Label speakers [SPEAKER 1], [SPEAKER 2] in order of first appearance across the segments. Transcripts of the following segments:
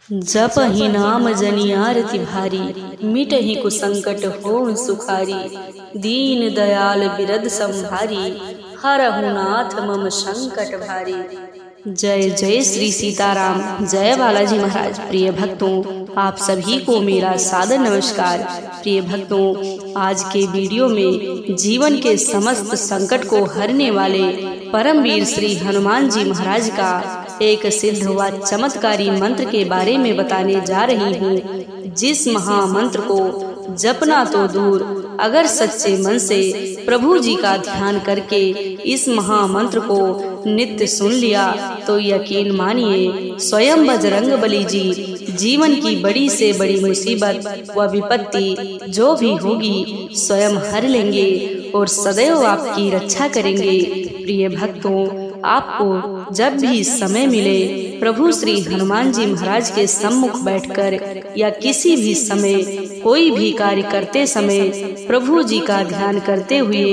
[SPEAKER 1] जपहि नाम जनि आरति भारी, मिटहि कुसंकट हों सुखारी। दीन दयाल बिरद संभारी, हरहु नाथ मम संकट भारी। जय जय श्री सीताराम, जय बालाजी महाराज। प्रिय भक्तों, आप सभी को मेरा सादर नमस्कार। प्रिय भक्तों, आज के वीडियो में जीवन के समस्त संकट को हरने वाले परमवीर श्री हनुमान जी महाराज का एक सिद्ध व चमत्कारी मंत्र के बारे में बताने जा रही हूँ, जिस महामंत्र को जपना तो दूर, अगर सच्चे मन से प्रभु जी का ध्यान करके इस महामंत्र को नित्य सुन लिया तो यकीन मानिए स्वयं बजरंगबली जी जीवन की बड़ी से बड़ी मुसीबत व विपत्ति जो भी होगी स्वयं हर लेंगे और सदैव आपकी रक्षा करेंगे। प्रिय भक्तों, आपको जब भी समय मिले प्रभु श्री हनुमान जी महाराज के सम्मुख बैठकर या किसी भी समय कोई भी कार्य करते समय प्रभु जी का ध्यान करते हुए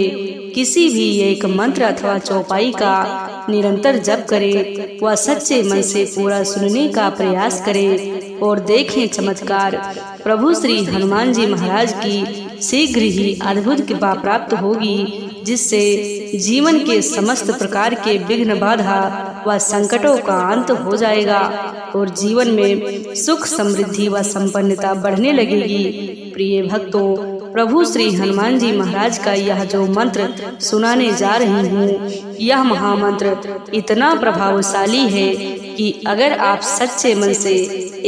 [SPEAKER 1] किसी भी एक मंत्र अथवा चौपाई का निरंतर जप करें व सच्चे मन से पूरा सुनने का प्रयास करें और देखें चमत्कार। प्रभु श्री हनुमान जी महाराज की शीघ्र ही अद्भुत कृपा प्राप्त होगी, जिससे जीवन के समस्त प्रकार के विघ्न बाधा व संकटों का अंत हो जाएगा और जीवन में सुख समृद्धि व संपन्नता बढ़ने लगेगी। प्रिय भक्तों, प्रभु श्री हनुमान जी महाराज का यह जो मंत्र सुनाने जा रही हूँ, यह महामंत्र इतना प्रभावशाली है कि अगर आप सच्चे मन से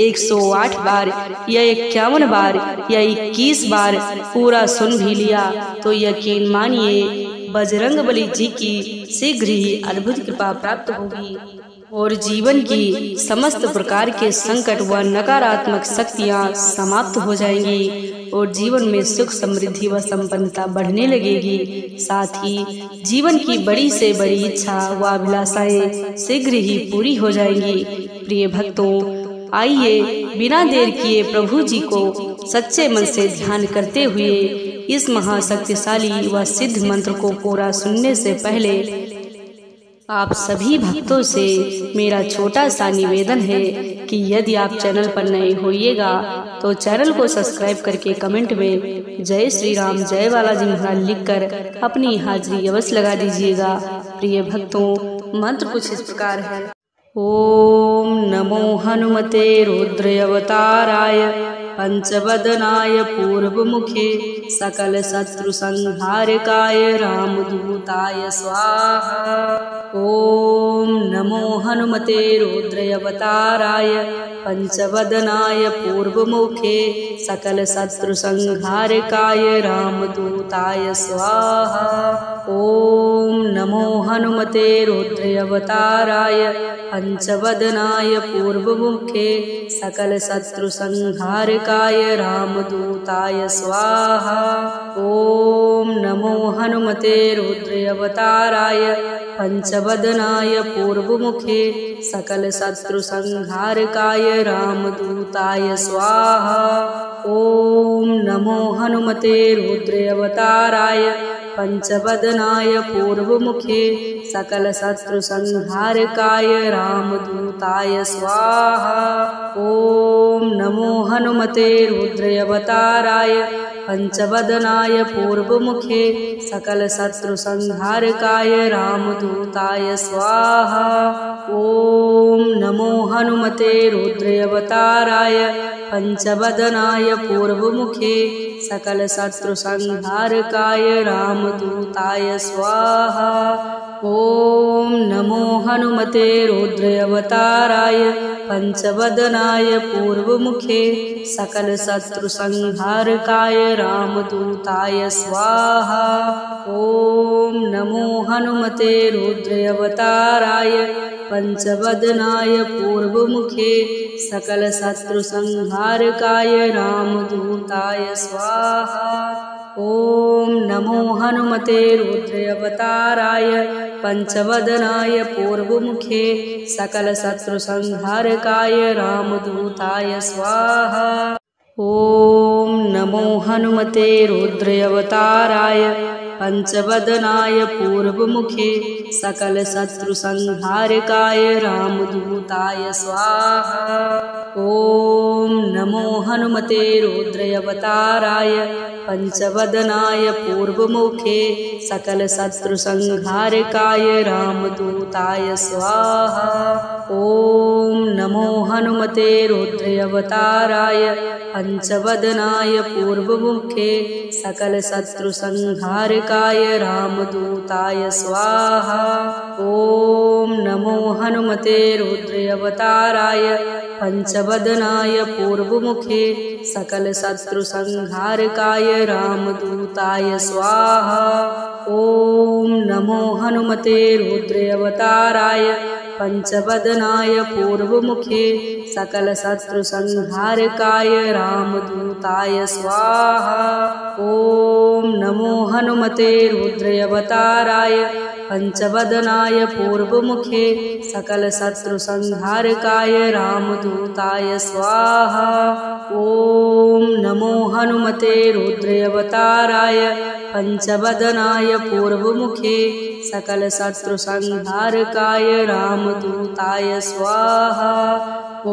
[SPEAKER 1] 108 बार या 51 बार या 21 बार पूरा सुन भी लिया तो यकीन मानिए बजरंगबली जी की शीघ्र ही अद्भुत कृपा प्राप्त होगी और जीवन की समस्त प्रकार के संकट व नकारात्मक शक्तियां समाप्त हो जाएंगी और जीवन में सुख समृद्धि व संपन्नता बढ़ने लगेगी। साथ ही जीवन की बड़ी से बड़ी इच्छा व अभिलाषाएं शीघ्र ही पूरी हो जाएंगी। प्रिय भक्तों, आइए बिना देर किए प्रभु जी को सच्चे मन से ध्यान करते हुए इस महाशक्तिशाली व सिद्ध मंत्र को पूरा सुनने से पहले आप सभी भक्तों से मेरा छोटा सा निवेदन है कि यदि आप चैनल पर नए होइएगा तो चैनल को सब्सक्राइब करके कमेंट में जय श्री राम जय बालाजी महाराज लिखकर अपनी हाजिरी अवश्य लगा दीजिएगा। प्रिय भक्तों, मंत्र कुछ इस प्रकार है। ओम नमो हनुमते रुद्रावताराय पंचवदनाय पूर्वमुखे सकल शत्रु संहारकाय रामदूताय स्वाहा। ओम नमो हनुमते रुद्रावताराय पंचवदनाय पूर्वमुखे सकल शत्रु संहारकाय रामदूताय स्वाहा। ओम नमो हनुमते रुद्रावताराय पंचवदनाय पूर्वमुखे सकल शत्रु संहारकाय रामदूताय स्वाहा। ओम नमो हनुमते रुद्रावताराय पंचवदनाय पूर्वमुखे सकल शत्रु संहारकाय रामदूताय स्वाहा। ओम नमो हनुमते रुद्रावताराय पंचवदनाय पूर्वमुखे सकल शत्रु संहारकाय रामदूताय स्वाहा। ओम नमो हनुमते रुद्रावताराय पंचवदनाय पूर्वमुखे सकल शत्रु संहारकाय रामदूताय स्वाहा। ओम नमो हनुमते रुद्रावताराय पंचवदनाय पूर्वमुखे सकल शत्रु संहारकाय रामदूताय स्वाहा। ओम नमो हनुमते रुद्रावताराय पंचवदनाय पूर्वमुखे सकल शत्रु संहारकाय रामदूताय स्वाहा। ओम नमो हनुमते रुद्रावताराय पंचवदनाय पूर्वमुखे सकल शत्रु संहारकाय रामदूताय स्वाहा। ओम नमो हनुमते रुद्रावताराय पंचवदनाय पूर्वमुखे सकल शत्रु संहारकाय रामदूताय स्वाहा। ओम नमो हनुमते रुद्रावताराय पंचवदनाय पूर्वमुखे सकल शत्रु संहारकाय रामदूताय स्वाहा। ओम नमो हनुमते रुद्रावताराय पंचवदनाय पूर्वमुखे सकलशत्रुसंहारकाय रामदूताय स्वाहा। ॐ नमो हनुमते रुद्रावताराय पंचवदनाय पूर्वमुखे सकलशत्रुसंहारकाय रामदूताय स्वाहा। ॐ नमो हनुमते रुद्रावताराय पंचवदनाय पूर्वमुखे सकलशत्रुसंहारकाय रामदूताय स्वाहा। ॐ नमो हनुमते रुद्रावताराय पंचवदनाय पूर्वमुखे सकलशत्रुसंहारकाय रामदूताय स्वाहा। ॐ नमो हनुमते रुद्रावताराय पंचवदनाय पूर्वमुखे सकलशत्रुसंहारकाय रामदूताय स्वाहा। ॐ नमो हनुमते रुद्रावताराय पंचवदनाय पूर्वमुखे सकलशत्रुसंहारकाय रामदूताय स्वाहा। ॐ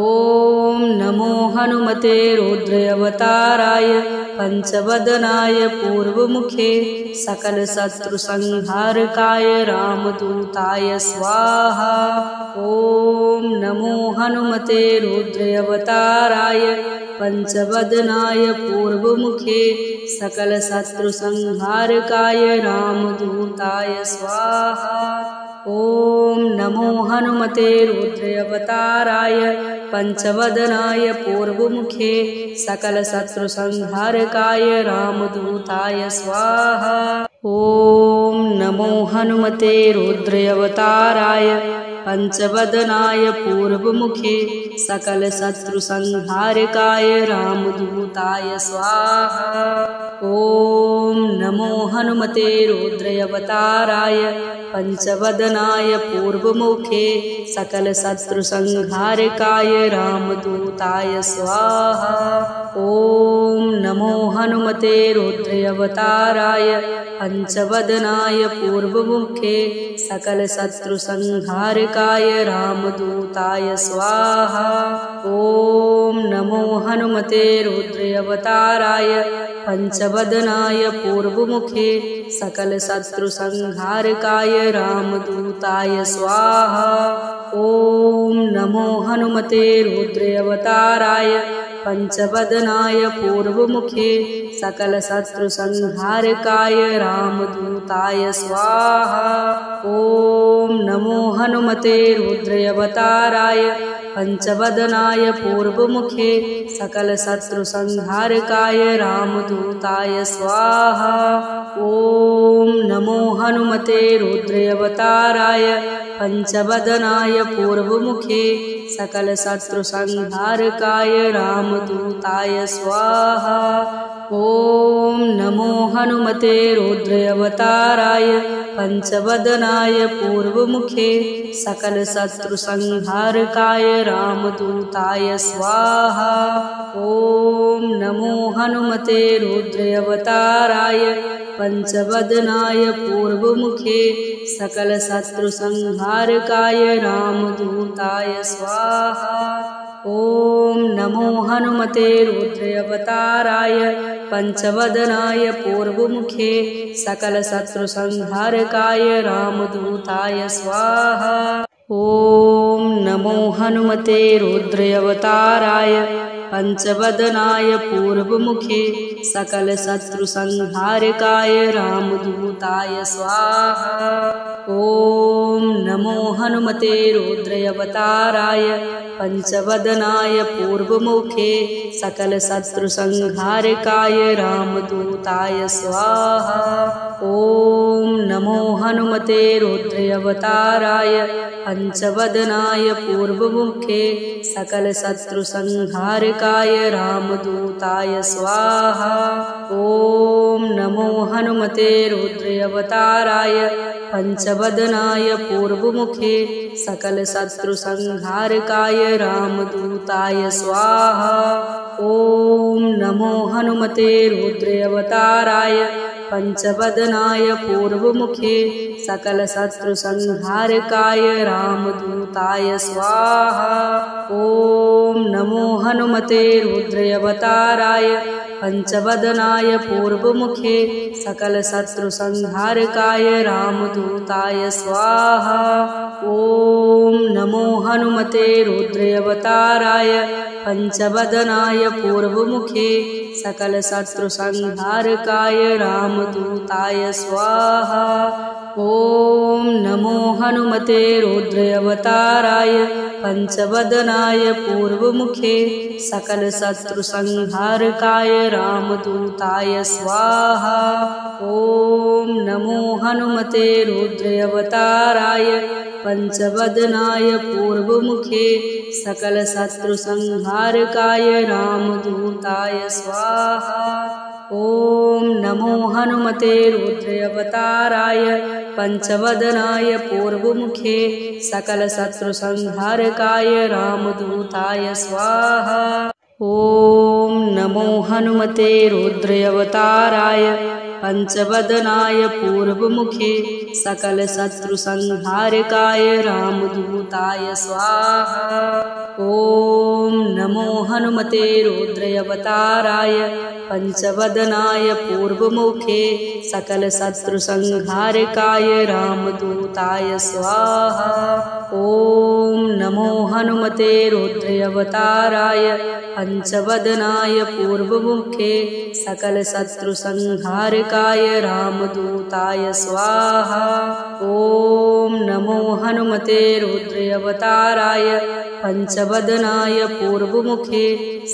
[SPEAKER 1] नमो हनुमते रुद्रावताराय पंचवदनाय पूर्वमुखे सकलशत्रुसंहारकाय रामदूताय स्वाहा। ॐ नमो हनुमते रुद्रावताराय पंचवदनाय पूर्वमुखे सकलशत्रुसंहारकाय रामदूताय स्वाहा। ॐ नमो हनुमते रुद्रावताराय पंचवदनाय पूर्वमुखे सकलशत्रुसंहारकाय रामदूताय स्वाहा। ॐ नमो हनुमते रुद्रावताराय पंचवदनाय पूर्वमुखे सकलशत्रुसंहारकाय रामदूताय स्वाहा। ॐ नमो हनुमते रुद्रावताराय पंचवदनाय पूर्वमुखे सकलशत्रुसंहारकाय रामदूताय स्वाहा। ॐ नमो हनुमते रुद्रावताराय पंचवदनाय पूर्वमुखे सकलशत्रुसंहारकाय रामदूताय स्वाहा। ॐ नमो हनुमते रुद्रावताराय पंचवदनाय पूर्वमुखे सकलशत्रुसंहारकाय रामदूताय स्वाहा। ॐ नमो हनुमते रुद्रावताराय पंचवदनाय पूर्वमुखे सकलशत्रुसंहारकाय रामदूताय स्वाहा। ॐ नमो हनुमते रुद्रावताराय पंचवदनाय पूर्वमुखे सकलशत्रुसंहारकाय रामदूताय स्वाहा। ॐ नमो हनुमते रुद्रावताराय पंचवदनाय पूर्वमुखे सकलशत्रुसंहारकाय रामदूताय स्वाहा। ॐ नमो हनुमते रुद्रावताराय पंचवदनाय पूर्वमुखे सकलशत्रुसंहारकाय रामदूताय स्वाहा। ॐ नमो हनुमते रुद्रावताराय पंचवदनाय पूर्वमुखे सकलशत्रुसंहारकाय रामदूताय स्वाहा। ॐ नमो हनुमते रुद्रावताराय पंचवदनाय पूर्वमुखे सकलशत्रुसंहारकाय रामदूताय स्वाहा। ॐ नमो हनुमते रुद्रावताराय पंचवदनाय पूर्वमुखे सकलशत्रुसंहारकाय रामदूताय स्वाहा। ॐ नमो हनुमते रुद्रावताराय पंचवदनाय पूर्वमुखे सकलशत्रुसंहारकाय रामदूताय स्वाहा। ॐ नमो हनुमते रुद्रावताराय पंचवदनाय पूर्वमुखे सकलशत्रुसंहारकाय रामदूताय स्वाहा। ॐ नमो हनुमते रुद्रावताराय पंचवदनाय पूर्वमुखे सकलशत्रुसंहारकाय रामदूताय स्वाहा। ॐ नमो हनुमते रुद्रावताराय पंचवदनाय पूर्वमुखे सकलशत्रुसंहारकाय रामदूताय स्वाहा। ॐ नमो हनुमते रुद्रावताराय पंचवदनाय पूर्वमुखे सकलशत्रुसंहारकाय रामदूताय स्वाहा। ॐ नमो हनुमते रुद्रावताराय पंचवदनाय पूर्वमुखे सकलशत्रुसंहारकाय रामदूताय स्वाहा। ॐ नमो हनुमते रुद्रावताराय पंचवदनाय पूर्वमुखे सकलशत्रुसंहारकाय रामदूताय स्वाहा। ॐ नमो हनुमते रुद्रावताराय पंचवदनाय पूर्वमुखे सकलशत्रुसंहारकाय रामदूताय स्वाहा। ॐ नमो हनुमते रुद्रावताराय पंचवदनाय पूर्वमुखे सकलशत्रुसंहारकाय रामदूताय स्वाहा। ॐ नमो हनुमते रुद्रावताराय पंचवदनाय पूर्वमुखे सकलशत्रुसंहारकाय रामदूताय स्वाहा। ॐ नमो हनुमते रुद्रावताराय पंचवदनाय पूर्वमुखे सकलशत्रुसंहारकाय रामदूताय स्वाहा। ॐ नमो हनुमते रुद्रावताराय पंचवदनाय पूर्वमुखे सकलशत्रुसंहारकाय रामदूताय स्वाहा। ॐ नमो हनुमते रुद्रावताराय पंचवदनाय पूर्वमुखे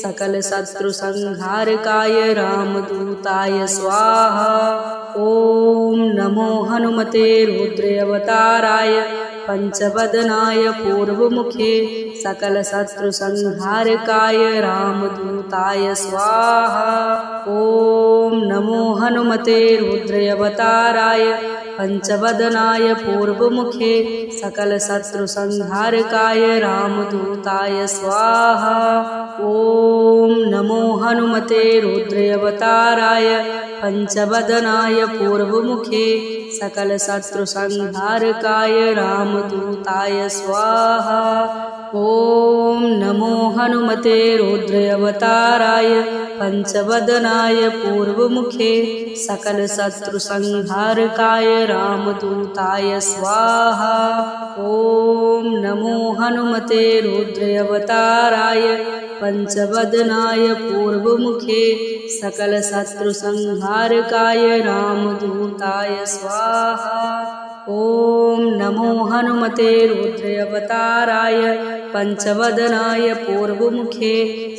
[SPEAKER 1] सकलशत्रुसंहारकाय रामदूताय स्वाहा। ॐ नमो हनुमते रुद्रावताराय पंचवदनाय पूर्वमुखे सकलशत्रुसंहारकाय रामदूताय स्वाहा। ॐ नमो हनुमते रुद्रावताराय पंचवदनाय पूर्वमुखे सकलशत्रुसंहारकाय रामदूताय स्वाहा। ॐ नमो हनुमते रुद्रावताराय पंचवदनाय पूर्वमुखे सकलशत्रुसंहारकाय रामदूताय स्वाहा। ॐ नमो हनुमते रुद्रावताराय पंचवदनाय पूर्वमुखे सकलशत्रुसंहारकाय रामदूताय स्वाहा। ॐ नमो हनुमते रुद्रावताराय पंचवदनाय पूर्वमुखे सकलशत्रुसंहारकाय रामदूताय स्वाहा। ॐ नमो हनुमते रुद्रावताराय पंचवदनाय पूर्वमुखे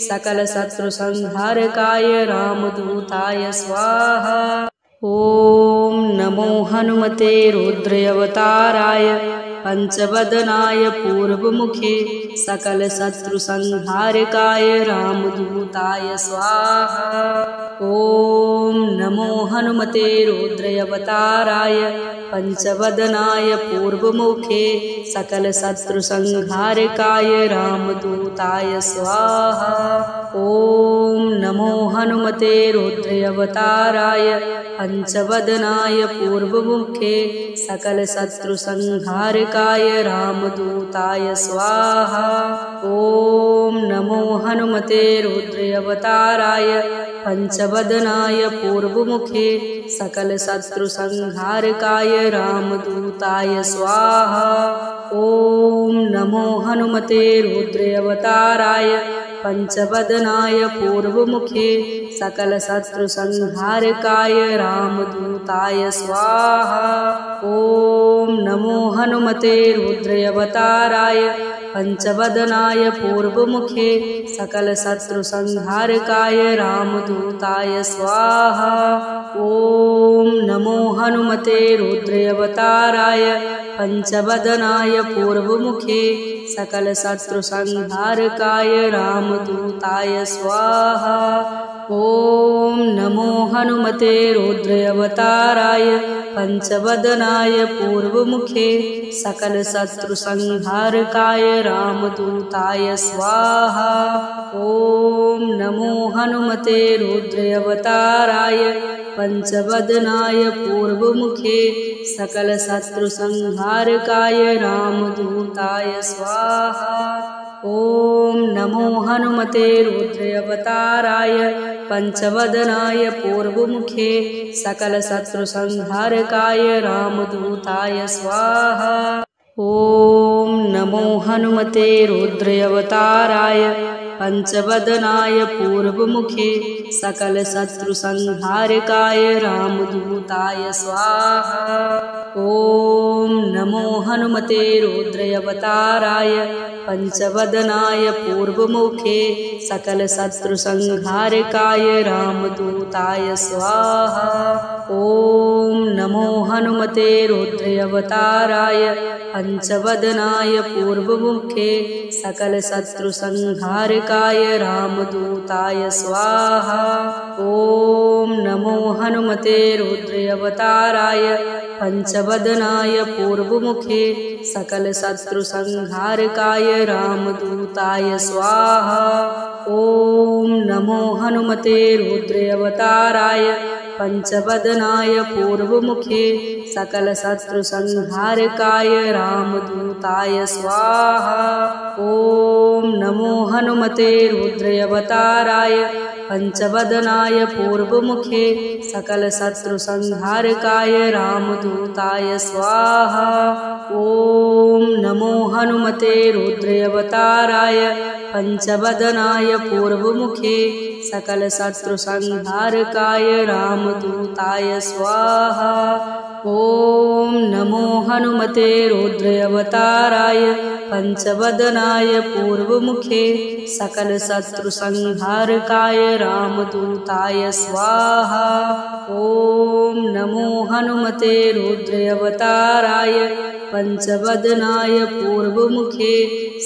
[SPEAKER 1] सकलशत्रुसंहारकाय रामदूताय स्वाहा। ॐ नमो हनुमते रुद्रावताराय पंचवदनाय पूर्वमुखे सकलशत्रुसंहारकाय रामदूताय स्वाहा। ॐ नमो हनुमते रुद्रावताराय पंचवदनाय पूर्वमुखे सकलशत्रुसंहारकाय रामदूताय स्वाहा। ॐ नमो हनुमते रुद्रावताराय पंचवदनाय पूर्वमुखे सकलशत्रुसंहारकाय रामदूताय स्वाहा। ॐ नमो हनुमते रुद्रावताराय पंचवदनाय पूर्वमुखे सकलशत्रुसंहारकाय रामदूताय स्वाहा। ॐ नमो हनुमते रुद्रावताराय पंचवदनाय पूर्वमुखे सकलशत्रुसंहारकाय रामदूताय स्वाहा। ॐ नमो हनुमते रुद्रावताराय पंचवदनाय पूर्वमुखे सकलशत्रुसंहारकाय रामदूताय स्वाहा। ॐ नमो हनुमते रुद्रावताराय पंचवदनाय पूर्वमुखे सकलशत्रुसंहारकाय रामदूताय स्वाहा। ॐ नमो हनुमते रुद्रावताराय पंचवदनाय पूर्वमुखे सकलशत्रुसंहारकाय रामदूताय स्वाहा। ॐ नमो हनुमते रुद्रावताराय पंचवदनाय पूर्वमुखे सकलशत्रुसंहारकाय रामदूताय स्वाहा। ॐ नमो हनुमते रुद्रावताराय पंचवदनाय पूर्वमुखे सकलशत्रुसंहारकाय रामदूताय स्वाहा। ॐ नमो हनुमते रुद्रावताराय पंचवदनाय पूर्वमुखे सकलशत्रुसंहारकाय रामदूताय स्वाहा। ॐ नमो हनुमते रुद्रावताराय पंचवदनाय पूर्वमुखे सकलशत्रुसंहारकाय रामदूताय स्वाहा। ॐ नमो हनुमते रुद्रावताराय पंचवदनाय पूर्वमुखे सकलशत्रुसंहारकाय रामदूताय स्वाहा। ॐ नमो हनुमते रुद्रावताराय पंचवदनाय पूर्वमुखे सकलशत्रुसंहारकाय रामदूताय स्वाहा। ॐ नमो हनुमते रुद्रावताराय पंचवदनाय पूर्वमुखे सकलशत्रुसंहारकाय रामदूताय स्वाहा। ॐ नमो हनुमते रुद्रावताराय पंचवदनाय पूर्वमुखे सकलशत्रुसंहारकाय रामदूताय स्वाहा। ॐ नमो हनुमते रुद्रावताराय पंचवदनाय पूर्वमुखे सकलशत्रुसंहारकाय रामदूताय स्वाहा। ॐ नमो हनुमते रुद्रावताराय पंचवदनाय पूर्वमुखे सकलशत्रुसंहारकाय रामदूताय स्वाहा। ॐ नमो हनुमते रुद्रावताराय पंचवदनाय पूर्वमुखे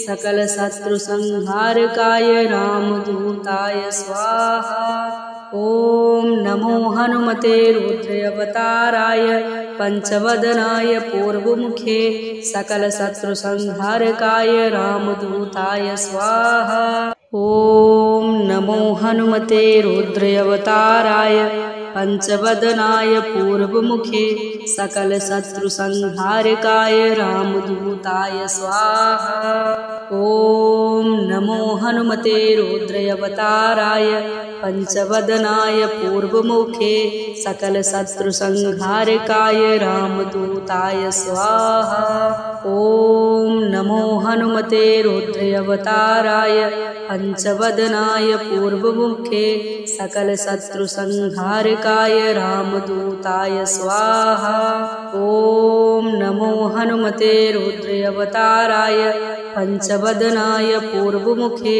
[SPEAKER 1] सकलशत्रुसंहारकाय रामदूताय स्वाहा। ॐ नमो हनुमते रुद्रावताराय पंचवदनाय पूर्वमुखे सकलशत्रुसंहारकाय रामदूताय स्वाहा। ॐ नमो हनुमते रुद्रावताराय पंचवदनाय पूर्वमुखे सकलशत्रुसंहारकाय रामदूताय स्वाहा। ॐ नमो हनुमते रुद्रावताराय पंचवदनाय पूर्वमुखे सकलशत्रुसंहारकाय रामदूताय स्वाहा। ॐ नमो हनुमते रुद्रावताराय पंचवदनाय पूर्वमुखे सकलशत्रुसंहारकाय रामदूताय स्वाहा। ॐ नमो हनुमते रुद्रावताराय पंचवदनाय पूर्वमुखे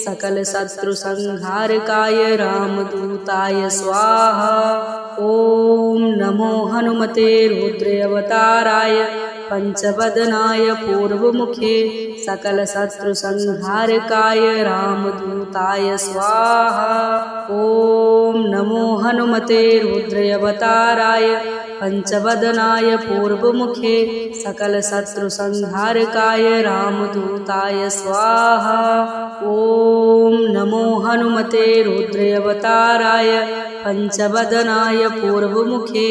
[SPEAKER 1] सकलशत्रुसंहारकाय रामदूताय स्वाहा। ॐ नमो हनुमते रुद्रावताराय पंचवदनाय पूर्वमुखे सकलशत्रुसंहारकाय रामदूताय स्वाहा। ॐ नमो हनुमते रुद्रावताराय पंचवदनाय पूर्वमुखे सकलशत्रुसंहारकाय रामदूताय स्वाहा। ॐ नमो हनुमते रुद्रावताराय पंचवदनाय पूर्वमुखे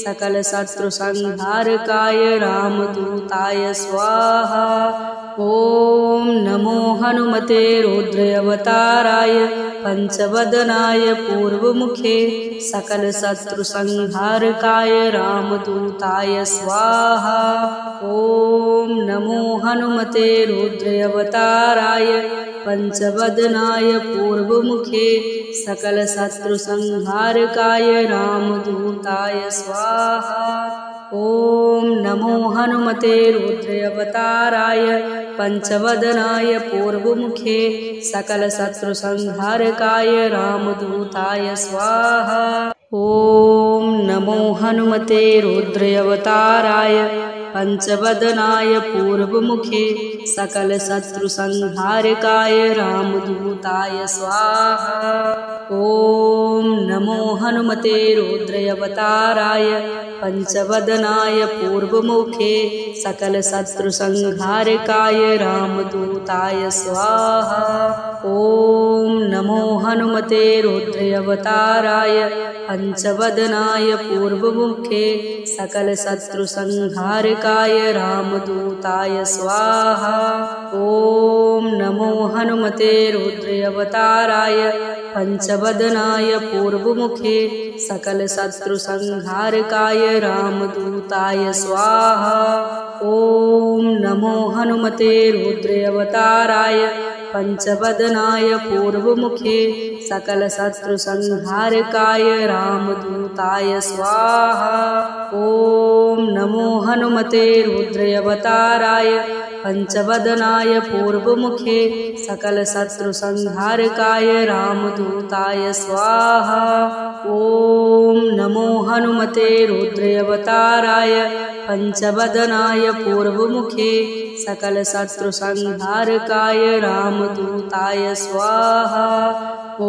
[SPEAKER 1] सकलशत्रुसंहारकाय रामदूताय स्वाहा। ॐ नमो हनुमते रुद्रावताराय पंचवदनाय पूर्वमुखे सकलशत्रुसंहारकाय रामदूताय स्वाहा। ॐ नमो हनुमते रुद्रावताराय पंचवदनाय पूर्वमुखे सकलशत्रुसंहारकाय रामदूताय स्वाहा। ॐ नमो हनुमते रुद्रावताराय पंचवदनाय पूर्वमुखे सकलशत्रुसंहारकाय रामदूताय स्वाहा। ॐ नमो हनुमते रुद्रावताराय पंचवदनाय पूर्वमुखे सकलशत्रुसंहारकाय रामदूताय स्वाहा। ॐ नमो हनुमते रुद्रावताराय पंचवदनाय पूर्वमुखे सकलशत्रुसंहारकाय रामदूताय स्वाहा। ॐ नमो हनुमते रुद्रावताराय पंचवदनाय पूर्वमुखे सकलशत्रुसंहारकाय रामदूताय स्वाहा। ॐ नमो हनुमते रुद्रावताराय पंचवदनाय पूर्वमुखे सकलशत्रुसंहारकाय रामदूताय स्वाहा। ॐ नमो हनुमते रुद्रावताराय पंचवदनाय पूर्वमुखे सकलशत्रुसंहारकाय रामदूताय स्वाहा। ॐ नमो हनुमते रुद्रावताराय पंचवदनाय पूर्वमुखे सकलशत्रुसंहारकाय रामदूताय स्वाहा। ॐ नमो हनुमते रुद्रावताराय पंचवदनाय पूर्वमुखे सकलशत्रुसंहारकाय रामदूताय स्वाहा। ॐ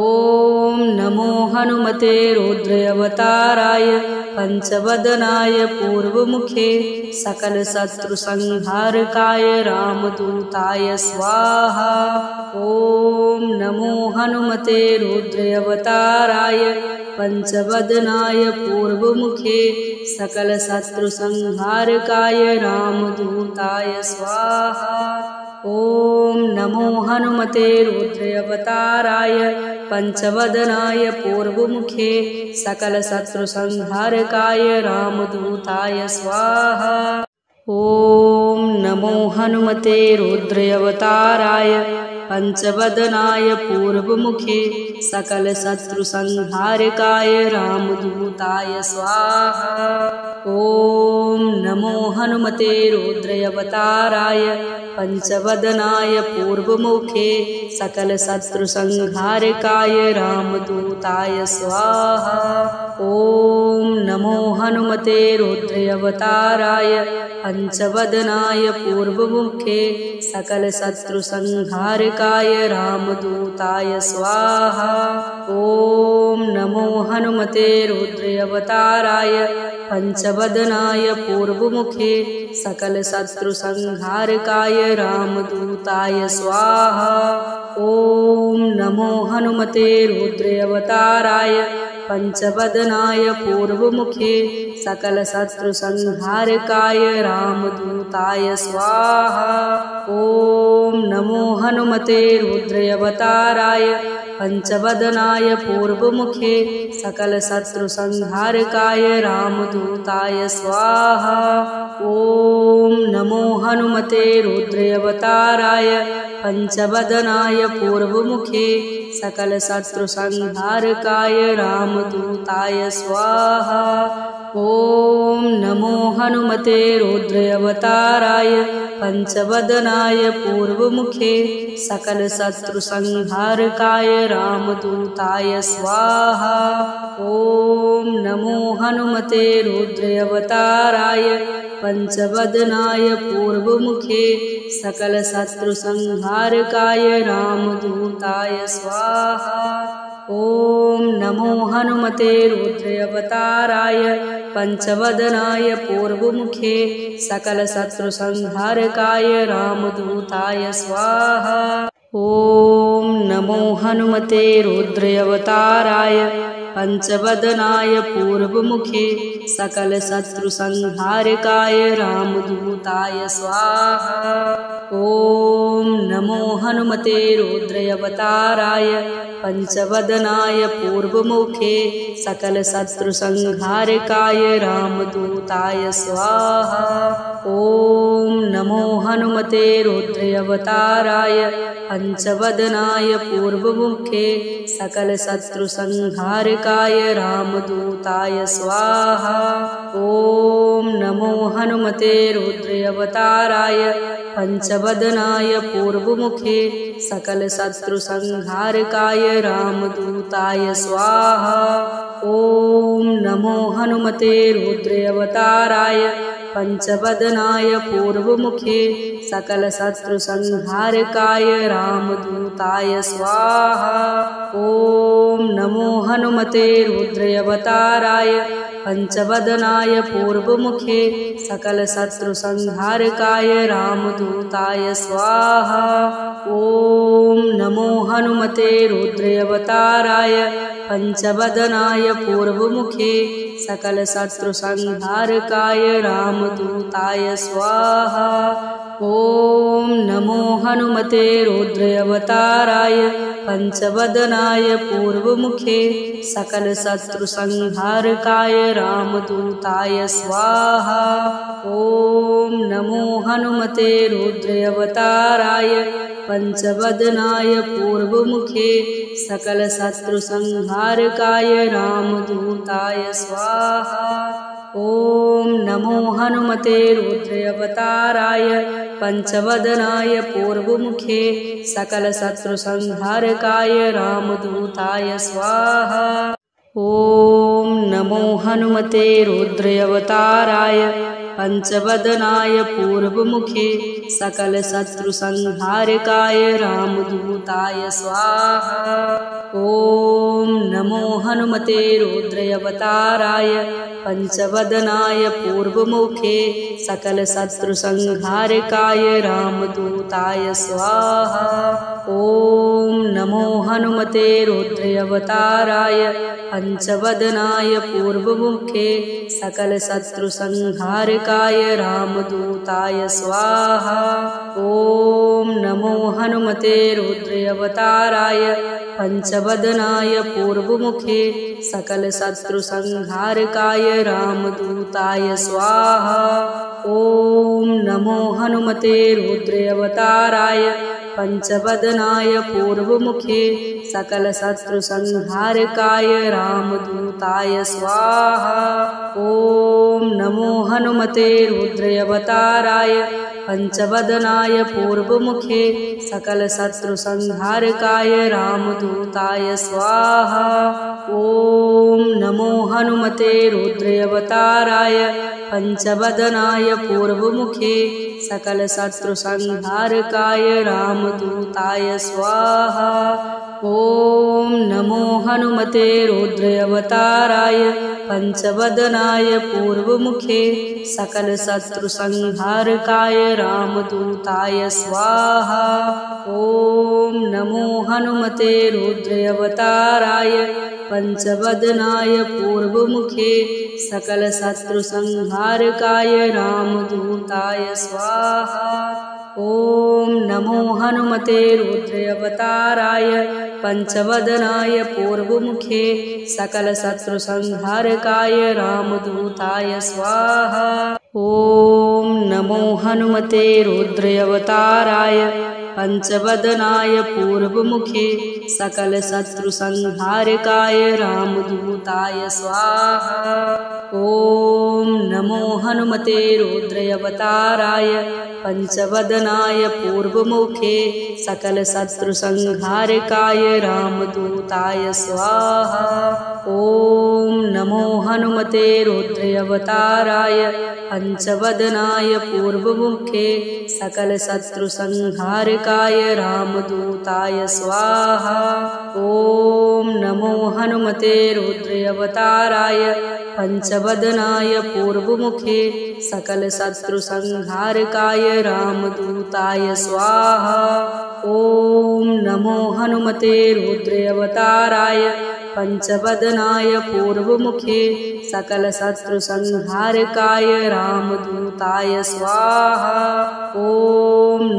[SPEAKER 1] नमो हनुमते रुद्रावताराय पंचवदनाय पूर्वमुखे सकलशत्रुसंहारकाय रामदूताय स्वाहा। ॐ नमो हनुमते रुद्रावताराय पंचवदनाय पूर्वमुखे सकलशत्रुसंहारकाय रामदूताय स्वाहा। ॐ नमो हनुमते रुद्रावताराय पंचवदनाय पूर्वमुखे सकलशत्रुसंहारकाय रामदूताय स्वाहा। ॐ नमो हनुमते रुद्रावताराय पंचवदनाय पूर्वमुखे सकलशत्रुसंहारकाय रामदूताय स्वाहा। ॐ नमो हनुमते रुद्रावताराय पंचवदनाय पूर्वमुखे सकलशत्रुसंहारकाय रामदूताय स्वाहा। ॐ नमो हनुमते रुद्रावताराय पंचवदनाय पूर्वमुखे सकलशत्रुसंहारकाय रामदूताय स्वाहा। ॐ नमो हनुमते रुद्रावताराय पंचवदनाय पूर्वमुखे सकलशत्रुसंहारकाय रामदूताय स्वाहा। ॐ नमो हनुमते रुद्रावताराय पंचवदनाय पूर्वमुखे सकलशत्रुसंहारकाय रामदूताय स्वाहा। ॐ नमो हनुमते रुद्रावताराय पंचवदनाय पूर्वमुखे सकलशत्रुसंहारकाय रामदूताय स्वाहा। ॐ नमो हनुमते रुद्रावताराय पंचवदनाय पूर्वमुखे सकलशत्रुसंहारकाय रामदूताय स्वाहा। ॐ नमो हनुमते रुद्रावताराय पंचवदनाय पूर्वमुखे सकलशत्रुसंहारकाय रामदूताय स्वाहा। ॐ नमो हनुमते रुद्रावताराय पंचवदनाय पूर्वमुखे सकलशत्रुसंहारकाय रामदूताय स्वाहा। ॐ नमो हनुमते रुद्रावताराय पंचवदनाय पूर्वमुखे सकलशत्रुसंहारकाय रामदूताय स्वाहा। ॐ नमो हनुमते रुद्रावताराय पंचवदनाय पूर्वमुखे सकलशत्रुसंहारकाय रामदूताय स्वाहा। ॐ नमो हनुमते रुद्रावताराय पंचवदनाय पूर्वमुखे सकलशत्रुसंहारकाय रामदूताय स्वाहा। ॐ नमो हनुमते रुद्रावताराय पंचवदनाय पूर्वमुखे सकलशत्रुसंहारकाय रामदूताय स्वाहा। ॐ नमो हनुमते रुद्रावताराय पंचवदनाय पूर्वमुखे सकलशत्रुसंहारकाय रामदूताय स्वाहा। ॐ नमो हनुमते रुद्रावताराय पंचवदनाय पूर्वमुखे सकलशत्रुसंहारकाय रामदूताय स्वाहा। ॐ नमो हनुमते रुद्रावताराय पंचवदनाय पूर्वमुखे सकलशत्रुसंहारकाय रामदूताय स्वाहा। ॐ नमो हनुमते रुद्रावताराय पंचवदनाय पूर्वमुखे सकलशत्रुसंहारकाय रामदूताय स्वाहा। ॐ नमो हनुमते रुद्रावताराय पंचवदनाय पूर्वमुखे सकलशत्रुसंहारकाय रामदूताय स्वाहा। ॐ नमो हनुमते रुद्रावताराय पंचवदनाय पूर्वमुखे सकलशत्रुसंहारकाय रामदूताय स्वाहा। ॐ नमो हनुमते रुद्रावताराय पंचवदनाय पूर्वमुखे सकलशत्रुसंहारकाय रामदूताय स्वाहा। ॐ नमो हनुमते रुद्रावताराय पंचवदनाय पूर्वमुखे सकलशत्रुसंहारकाय रामदूताय स्वाहा। ॐ नमो हनुमते रुद्रावताराय पंचवदनाय पूर्वमुखे सकलशत्रुसंहारकाय रामदूताय स्वाहा। ॐ नमो हनुमते रुद्रावताराय पंचवदनाय पूर्वमुखे सकलशत्रुसंहारकाय रामदूताय स्वाहा। ॐ नमो हनुमते रुद्रावताराय पंचवदनाय पूर्वमुखे सकलशत्रुसंहारकाय रामदूताय स्वाहा। ॐ नमो हनुमते रुद्रावताराय पंचवदनाय पूर्वमुखे सकलशत्रुसंहारकाय रामदूताय स्वाहा। ॐ नमो हनुमते रुद्रावताराय पंचवदनाय पूर्वमुखे सकलशत्रुसंहारकाय रामदूताय स्वाहा। ॐ नमो हनुमते रुद्रावताराय पंचवदनाय पूर्वमुखे सकलशत्रुसंहारकाय रामदूताय स्वाहा। ॐ नमो हनुमते रुद्रावताराय पंचवदनाय पूर्वमुखे सकलशत्रुसंहारकाय रामदूताय स्वाहा। ॐ नमो हनुमते रुद्रावताराय पंचवदनाय पूर्वमुखे सकलशत्रुसंहारकाय रामदूताय स्वाहा। ॐ नमो हनुमते रुद्रावताराय पंचवदनाय पूर्वमुखे सकलशत्रुसंहारकाय रामदूताय स्वाहा। ॐ नमो हनुमते रुद्रावताराय पंचवदनाय पूर्वमुखे सकलशत्रुसंहारकाय रामदूताय स्वाहा। ॐ नमो हनुमते रुद्रावताराय पंचवदनाय पूर्वमुखे सकलशत्रुसंहारकाय रामदूताय स्वाहा। ॐ नमो हनुमते रुद्रावताराय पंचवदनाय पूर्वमुखे सकलशत्रुसंहारकाय रामदूताय स्वाहा। ॐ नमो हनुमते रुद्रावताराय पंचवदनाय पूर्वमुखे सकलशत्रुसंहारकाय रामदूताय स्वाहा। ॐ नमो हनुमते रुद्रावताराय पंचवदनाय पूर्वमुखे सकलशत्रुसंहारकाय रामदूताय स्वाहा। ॐ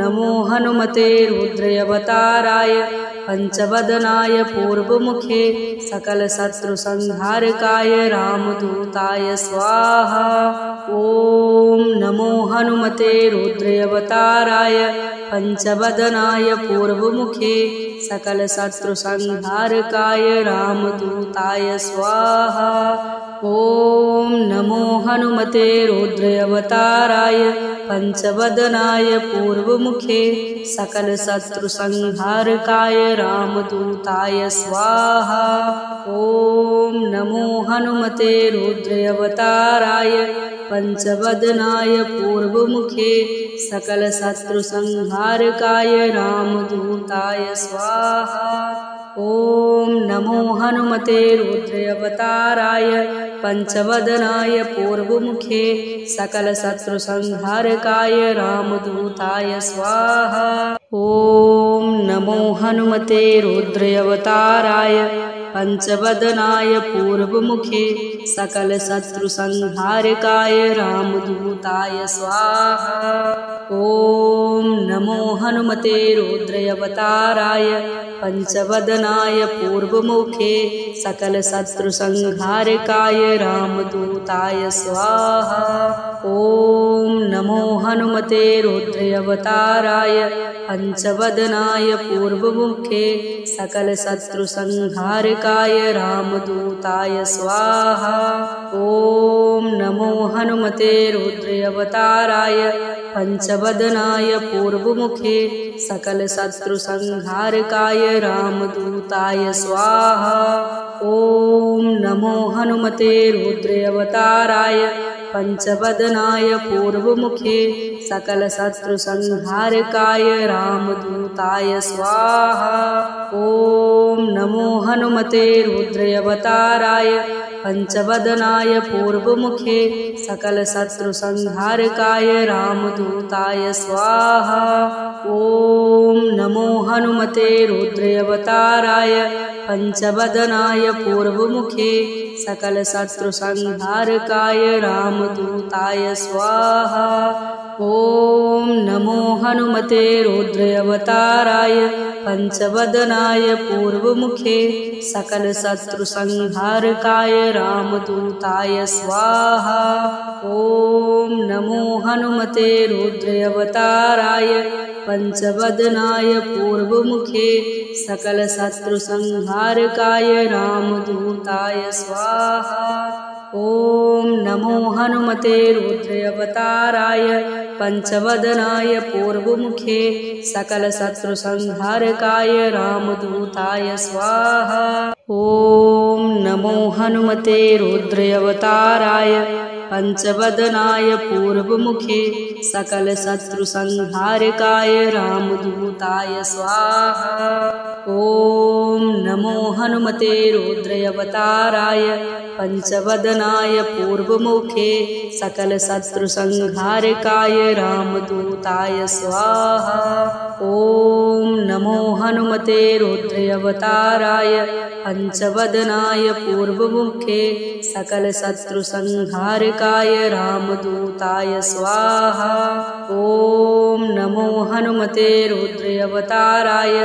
[SPEAKER 1] नमो हनुमते रुद्रावताराय पंचवदनाय पूर्वमुखे सकलशत्रुसंहारकाय रामदूताय स्वाहा। ॐ नमो हनुमते रुद्रावताराय पंचवदनाय पूर्वमुखे सकलशत्रुसंहारकाय रामदूताय स्वाहा। ॐ नमो हनुमते रुद्रावताराय पंचवदनाय पूर्वमुखे सकलशत्रुसंहारकाय रामदूताय स्वाहा। ॐ नमो हनुमते रुद्रावताराय पंचवदनाय पूर्वमुखे सकलशत्रुसंहारकाय रामदूताय स्वाहा। ॐ नमो हनुमते रुद्रावताराय पंचवदनाय पूर्वमुखे सकलशत्रुसंहारकाय रामदूताय स्वाहा। ॐ नमो हनुमते रुद्रावताराय पंचवदनाय पूर्वमुखे सकलशत्रुसंहारकाय रामदूताय स्वाहा। ॐ नमो हनुमते रुद्रावताराय पंचवदनाय पूर्वमुखे सकलशत्रुसंहारकाय रामदूताय स्वाहा। ॐ नमो हनुमते रुद्रावताराय पंचवदनाय पूर्वमुखे सकलशत्रुसंहारकाय रामदूताय स्वाहा। ॐ नमो हनुमते रुद्रावताराय पंचवदनाय पूर्वमुखे सकलशत्रुसंहारकाय रामदूताय स्वाहा। ॐ नमो हनुमते रुद्रावताराय पंचवदनाय पूर्वमुखे सकलशत्रुसंहारकाय रामदूताय स्वाहा। ॐ नमो हनुमते रुद्रावताराय पंचवदनाय पूर्वमुखे सकलशत्रुसंहारकाय रामदूताय स्वाहा। ॐ नमो हनुमते रुद्रावताराय पंचवदनाय पूर्वमुखे सकलशत्रुसंहारकाय रामदूताय स्वाहा। ॐ नमो हनुमते रुद्रावताराय पंचवदनाय पूर्वमुखे सकलशत्रुसंहारकाय रामदूताय स्वाहा। ॐ नमो हनुमते रुद्रावताराय पंचवदनाय पूर्वमुखे सकलशत्रुसंहारकाय रामदूताय स्वाहा। ॐ नमो हनुमते रुद्रावताराय पंचवदनाय पूर्वमुखे सकलशत्रुसंहारकाय रामदूताय स्वाहा। ॐ नमो हनुमते रुद्रावताराय पंचवदनाय पूर्वमुखे सकलशत्रुसंहारकाय रामदूताय स्वाहा। ॐ नमो हनुमते रुद्रावताराय पंचवदनाय पूर्वमुखे सकलशत्रुसंहारकाय रामदूताय स्वाहा। ॐ नमो हनुमते रुद्रावताराय पंचवदनाय पूर्वमुखे सकलशत्रुसंहारकाय रामदूताय स्वाहा। ॐ नमो हनुमते रुद्रावताराय